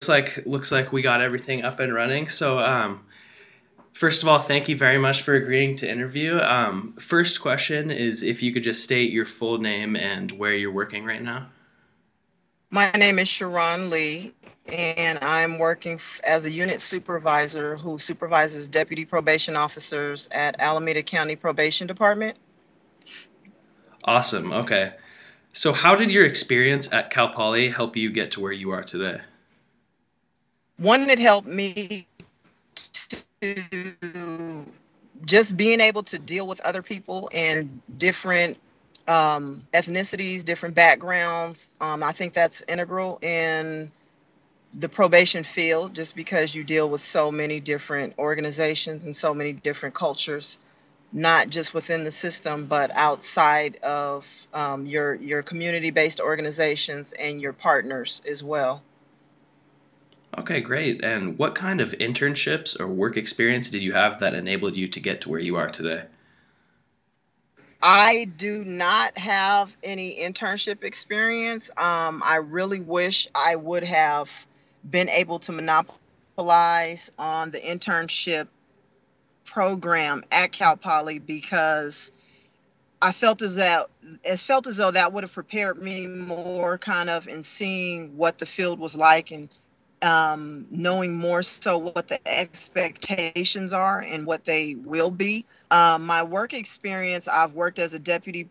looks like we got everything up and running. So, first of all, thank you very much for agreeing to interview. First question is if you could just state your full name and where you're working right now. My name is Sherron Lee, and I'm working as a unit supervisor who supervises deputy probation officers at Alameda County Probation Department. Awesome. Okay. So, how did your experience at Cal Poly help you get to where you are today? One that helped me to just being able to deal with other people and different ethnicities, different backgrounds. I think that's integral in the probation field just because you deal with so many different organizations and so many different cultures, not just within the system, but outside of your community-based organizations and your partners as well. Okay, great. And what kind of internships or work experience did you have that enabled you to get to where you are today? I do not have any internship experience. I really wish I would have been able to monopolize on the internship program at Cal Poly because I felt as though that would have prepared me more kind of in seeing what the field was like and knowing more so what the expectations are and what they will be. My work experience, I've worked as a deputy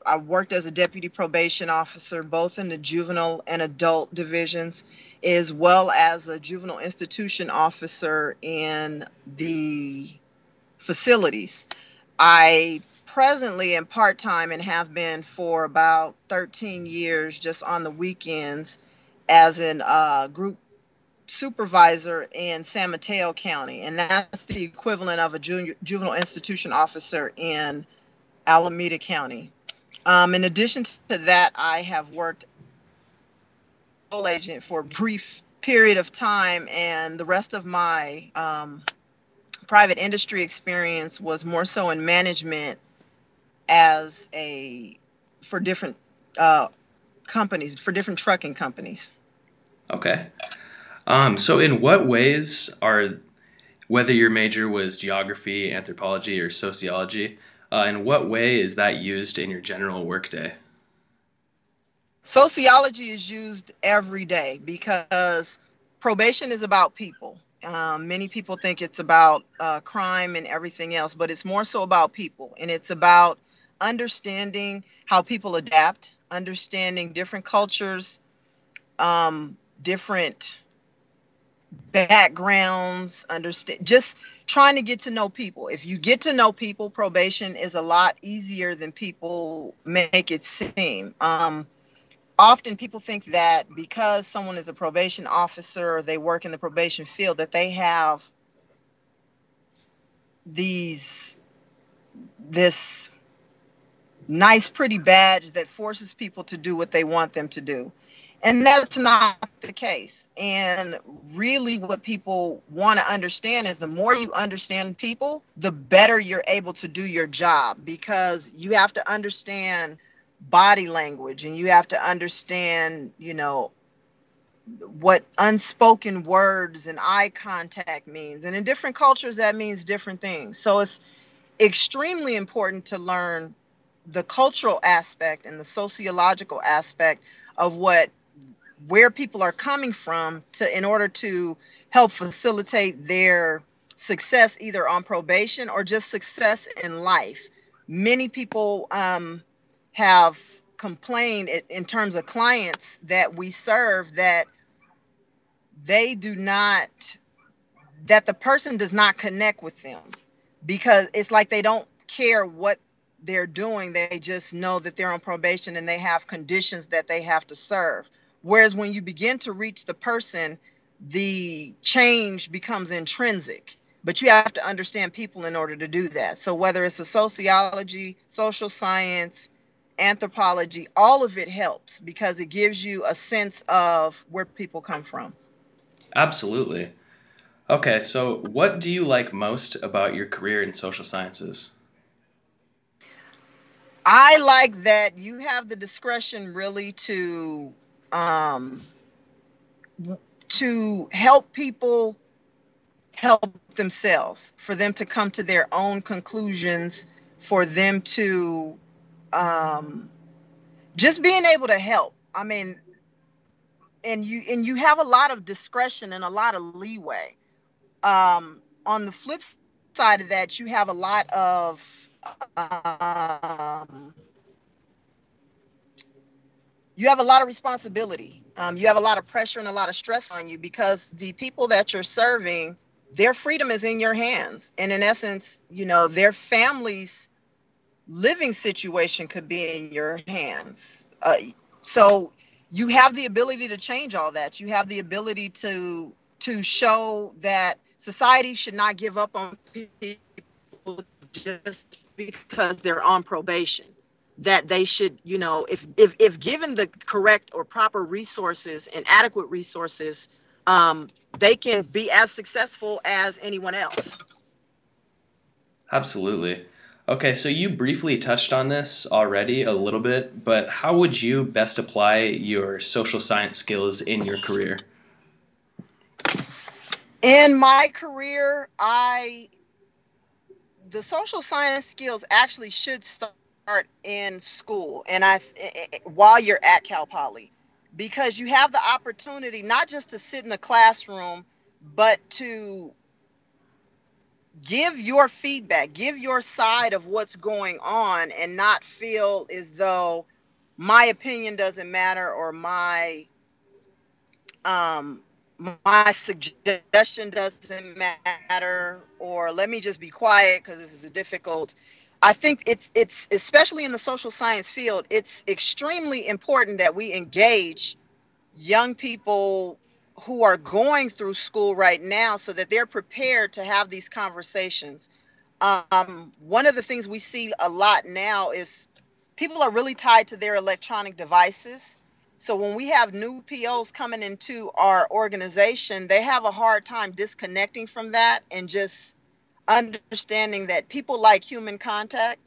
probation officer, both in the juvenile and adult divisions, as well as a juvenile institution officer in the facilities. I presently am part-time and have been for about 13 years just on the weekends as an group supervisor in San Mateo County, and that's the equivalent of a juvenile institution officer in Alameda County. In addition to that, I have worked parole agent for a brief period of time, and the rest of my private industry experience was more so in management as a for different uh, companies, for different trucking companies. Okay. So in what ways are, whether your major was geography, anthropology, or sociology, in what way is that used in your general workday? Sociology is used every day because probation is about people. Many people think it's about crime and everything else, but it's more so about people. And it's about understanding how people adapt, understanding different cultures, different backgrounds, understand, just trying to get to know people. If you get to know people, probation is a lot easier than people make it seem. Often people think that because someone is a probation officer or they work in the probation field that they have these this nice pretty badge that forces people to do what they want them to do, and that's not the case. And really what people want to understand is the more you understand people, the better you're able to do your job, because you have to understand body language and you have to understand, what unspoken words and eye contact means. And in different cultures, that means different things. So it's extremely important to learn the cultural aspect and the sociological aspect of where people are coming from in order to help facilitate their success either on probation or just success in life. Many people have complained in terms of clients that we serve that they do not that the person does not connect with them because it's like they don't care what they're doing. They just know that they're on probation and they have conditions that they have to serve. Whereas when you begin to reach the person, the change becomes intrinsic. But you have to understand people in order to do that. So whether it's a sociology, social science, anthropology, all of it helps because it gives you a sense of where people come from. Absolutely. Okay, so what do you like most about your career in social sciences? I like that you have the discretion really to um, to help people help themselves, for them to come to their own conclusions, for them to um, just being able to help. I mean, and you have a lot of discretion and a lot of leeway. On the flip side of that, you have a lot of um, you have a lot of responsibility. You have a lot of pressure and a lot of stress on you, because the people that you're serving, their freedom is in your hands, and in essence, their families' living situation could be in your hands. So you have the ability to change all that. You have the ability to show that society should not give up on people just because they're on probation. That they should, if given the correct or proper resources and adequate resources, they can be as successful as anyone else. Absolutely. Okay, so you briefly touched on this already a little bit, but how would you best apply your social science skills in your career? In my career, the social science skills actually should start in school, and while you're at Cal Poly, because you have the opportunity not just to sit in the classroom, but to give your feedback, give your side of what's going on, and not feel as though my opinion doesn't matter, or um my suggestion doesn't matter, or let me just be quiet because this is a difficult. I think it's especially in the social science field, it's extremely important that we engage young people who are going through school right now, so that they're prepared to have these conversations. One of the things we see a lot now is people are really tied to their electronic devices. So when we have new POs coming into our organization, they have a hard time disconnecting from that and just understanding that people like human contact.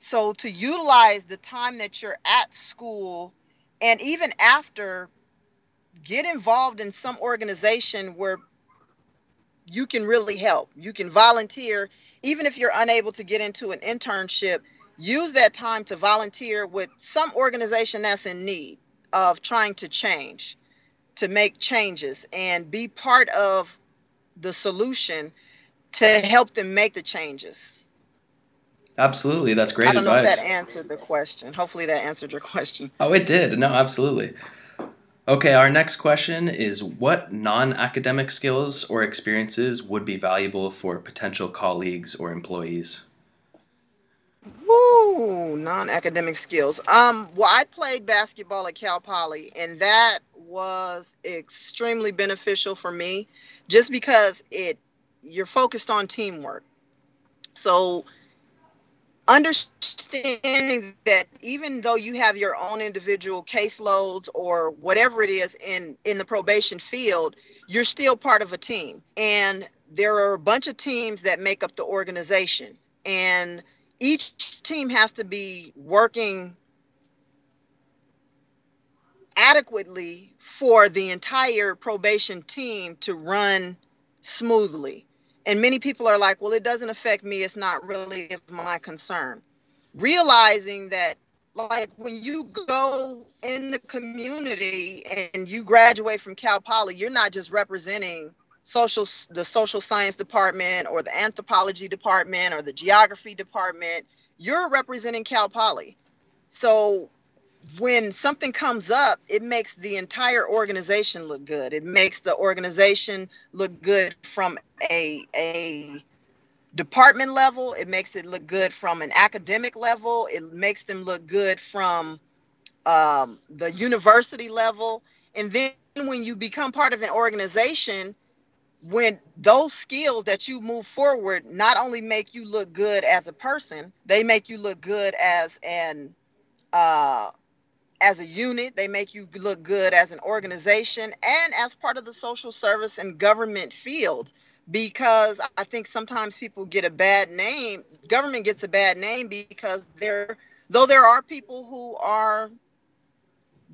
So to utilize the time that you're at school, and even after, get involved in some organization where you can really help. You can volunteer, even if you're unable to get into an internship. Use that time to volunteer with some organization that's in need of trying to change, to make changes, and be part of the solution to help them make the changes. Absolutely, that's I great don't know if that advice. answered the question. Hopefully that answered your question. Oh, it did. No, absolutely. Okay, our next question is what non academic skills or experiences would be valuable for potential colleagues or employees? Woo, non-academic skills. Well, I played basketball at Cal Poly, and that was extremely beneficial for me, just because you're focused on teamwork. So understanding that even though you have your own individual caseloads or whatever it is in the probation field, you're still part of a team, and there are a bunch of teams that make up the organization, and each team has to be working adequately for the entire probation team to run smoothly. And many people are like, well, it doesn't affect me, it's not really of my concern. Realizing that, like, when you go in the community and you graduate from Cal Poly, you're not just representing the social science department or the anthropology department or the geography department. You're representing Cal Poly. So when something comes up, it makes the entire organization look good. It makes the organization look good from a department level. It makes it look good from an academic level. It makes them look good from the university level. And then when you become part of an organization, when those skills that you move forward not only make you look good as a person, they make you look good uh, as a unit. They make you look good as an organization and as part of the social service and government field. Because I think sometimes people get a bad name. Government gets a bad name because though there are people who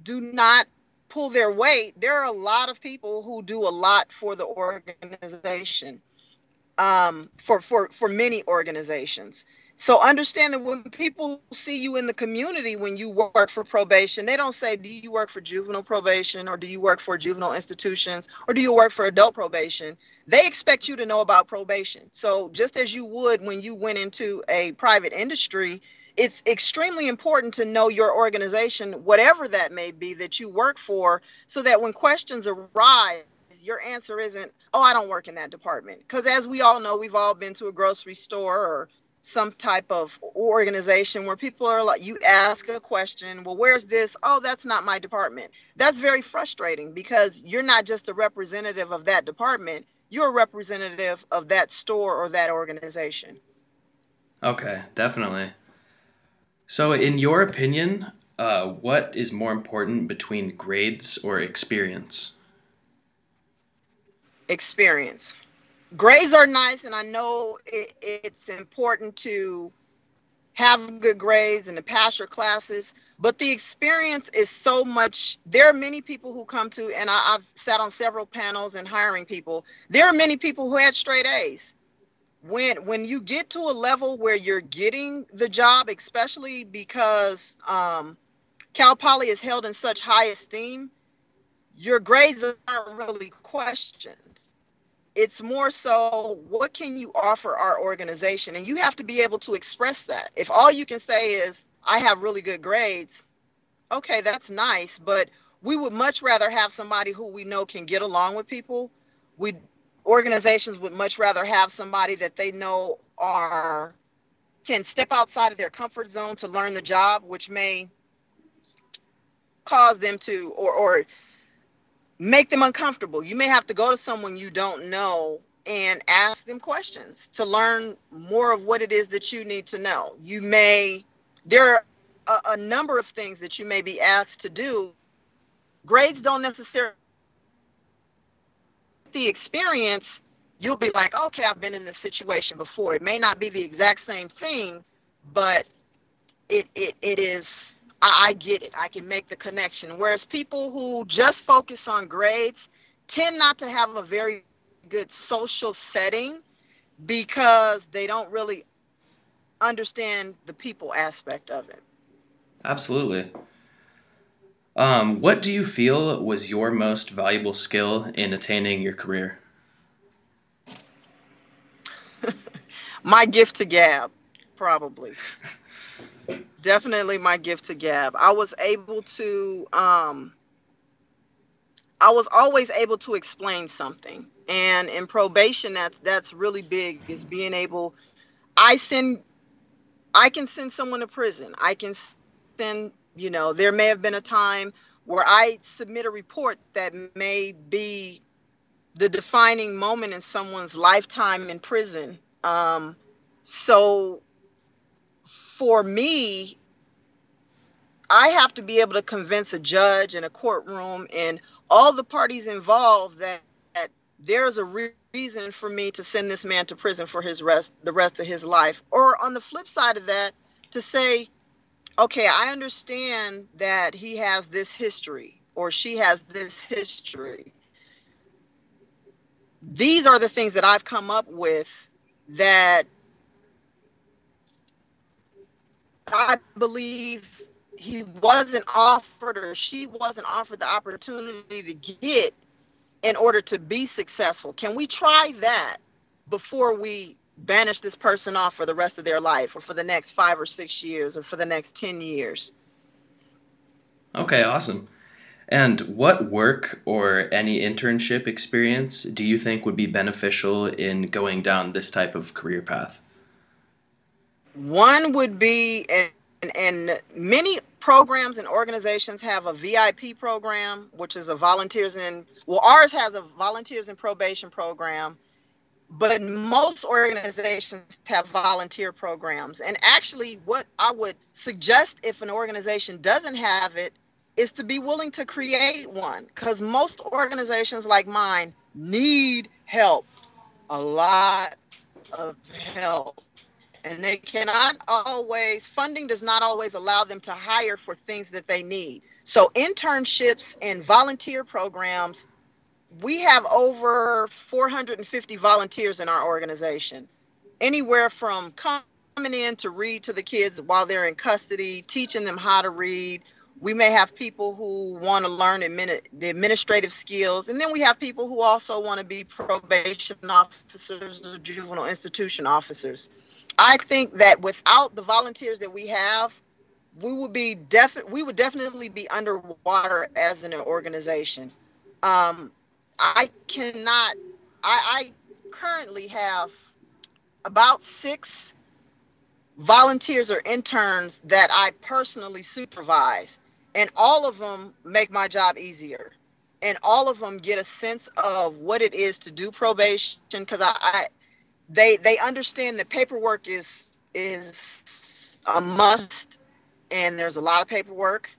do not pull their weight, there are a lot of people who do a lot for the organization, for many organizations. So understand that when people see you in the community, when you work for probation, they don't say, do you work for juvenile probation, or do you work for juvenile institutions, or do you work for adult probation? They expect you to know about probation. So just as you would when you went into a private industry, it's extremely important to know your organization, whatever that may be that you work for, so that when questions arise, your answer isn't, oh, I don't work in that department. Because as we all know, we've all been to a grocery store or some type of organization where people are like, you ask a question, well, where's this? Oh, that's not my department. That's very frustrating, because you're not just a representative of that department, you're a representative of that store or that organization. Okay, definitely. So, in your opinion, what is more important between grades or experience? Experience. Grades are nice, and I know it's important to have good grades and to pass your classes, but the experience is so much. There are many people who come to, and I've sat on several panels and hiring people. There are many people who had straight A's. When you get to a level where you're getting the job, especially because Cal Poly is held in such high esteem, your grades aren't really questioned. It's more so, what can you offer our organization? And you have to be able to express that. If all you can say is, I have really good grades, okay, that's nice, but we would much rather have somebody who we know can get along with people. We Organizations would much rather have somebody that they know are can step outside of their comfort zone to learn the job, which may cause them to, or make them uncomfortable. You may have to go to someone you don't know and ask them questions to learn more of what it is that you need to know. There are a number of things that you may be asked to do. Grades don't necessarily, the experience, you'll be like, okay, I've been in this situation before. It may not be the exact same thing, but it is, I get it. I can make the connection. Whereas people who just focus on grades tend not to have a very good social setting, because they don't really understand the people aspect of it. Absolutely. What do you feel was your most valuable skill in attaining your career? My gift to gab, probably. Definitely my gift to gab. I was always able to explain something. And in probation, that's really big, is being able, I send I can send someone to prison. I can send, there may have been a time where I submit a report that may be the defining moment in someone's lifetime in prison. So for me, I have to be able to convince a judge in a courtroom and all the parties involved that there's a reason for me to send this man to prison for the rest of his life. Or on the flip side of that, to say, okay, I understand that he has this history or she has this history. These are the things that I've come up with that I believe he wasn't offered, or she wasn't offered the opportunity to get in order to be successful. Can we try that before we banish this person off for the rest of their life, or for the next 5 or 6 years, or for the next 10 years? Okay, awesome. And what work or any internship experience do you think would be beneficial in going down this type of career path? One would be, and many programs and organizations have a VIP program, which is ours has a volunteers in probation program, but most organizations have volunteer programs. And actually, what I would suggest, if an organization doesn't have it, is to be willing to create one, because most organizations like mine need help, a lot of help. And funding does not always allow them to hire for things that they need. So internships and volunteer programs, we have over 450 volunteers in our organization, anywhere from coming in to read to the kids while they're in custody, teaching them how to read. We may have people who want to learn the administrative skills, and then we have people who also want to be probation officers or juvenile institution officers. I think that without the volunteers that we have, we would definitely be underwater as an organization. Um, I cannot. I currently have about 6 volunteers or interns that I personally supervise, and all of them make my job easier, and all of them get a sense of what it is to do probation, because they understand that paperwork is a must, and there's a lot of paperwork,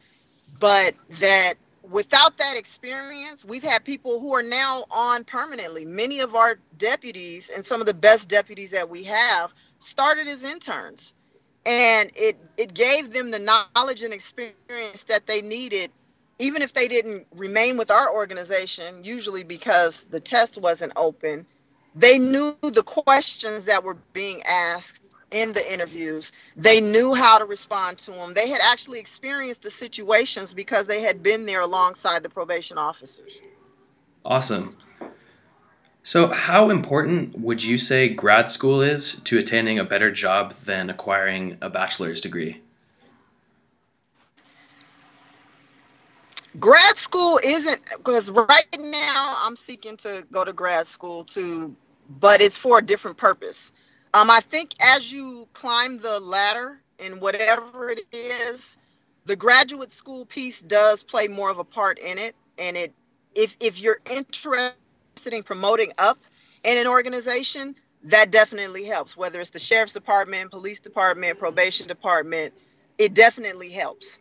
but that without that experience, we've had people who are now on permanently. Many of our deputies, and some of the best deputies that we have, started as interns, and it gave them the knowledge and experience that they needed, even if they didn't remain with our organization, usually because the test wasn't open. They knew the questions that were being asked in the interviews. They knew how to respond to them. They had actually experienced the situations because they had been there alongside the probation officers. Awesome. So, how important would you say grad school is to attaining a better job than acquiring a bachelor's degree? Grad school isn't, because right now I'm seeking to go to grad school too, but it's for a different purpose. I think as you climb the ladder in whatever it is, the graduate school piece does play more of a part in it. And if you're interested in promoting up in an organization, that definitely helps. Whether it's the sheriff's department, police department, probation department, it definitely helps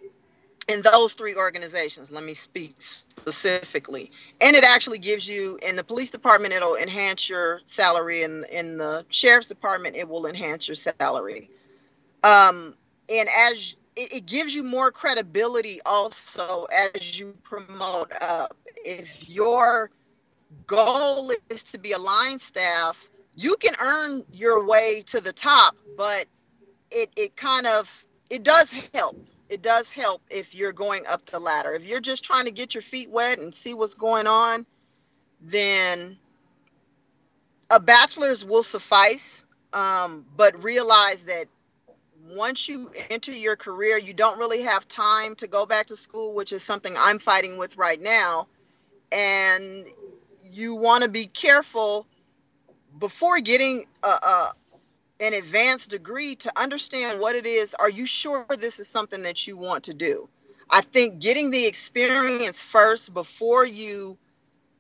in those 3 organizations. Let me speak specifically. And it actually gives you, in the police department, it'll enhance your salary, and in the sheriff's department, it will enhance your salary. And as it gives you more credibility also as you promote up. If your goal is to be a line staff, you can earn your way to the top, but it does help. It does help if you're going up the ladder. If you're just trying to get your feet wet and see what's going on, then a bachelor's will suffice. But realize that once you enter your career, you don't really have time to go back to school, which is something I'm fighting with right now. And you want to be careful before getting an advanced degree to understand what it is. Are you sure this is something that you want to do? I think getting the experience first before you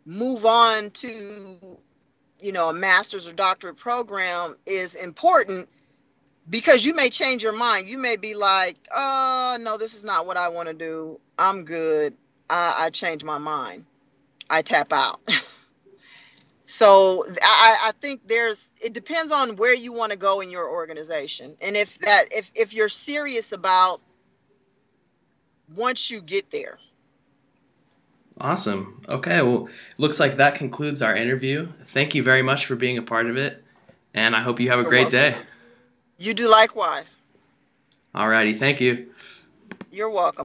move on to, a master's or doctorate program is important, because you may change your mind. You may be like, oh, no, this is not what I want to do. I'm good. I change my mind. I tap out. So I think it depends on where you want to go in your organization. And if you're serious about once you get there. Awesome. Okay, well, looks like that concludes our interview. Thank you very much for being a part of it, and I hope you have a You're great welcome. day. You do likewise. Alrighty, thank you. You're welcome.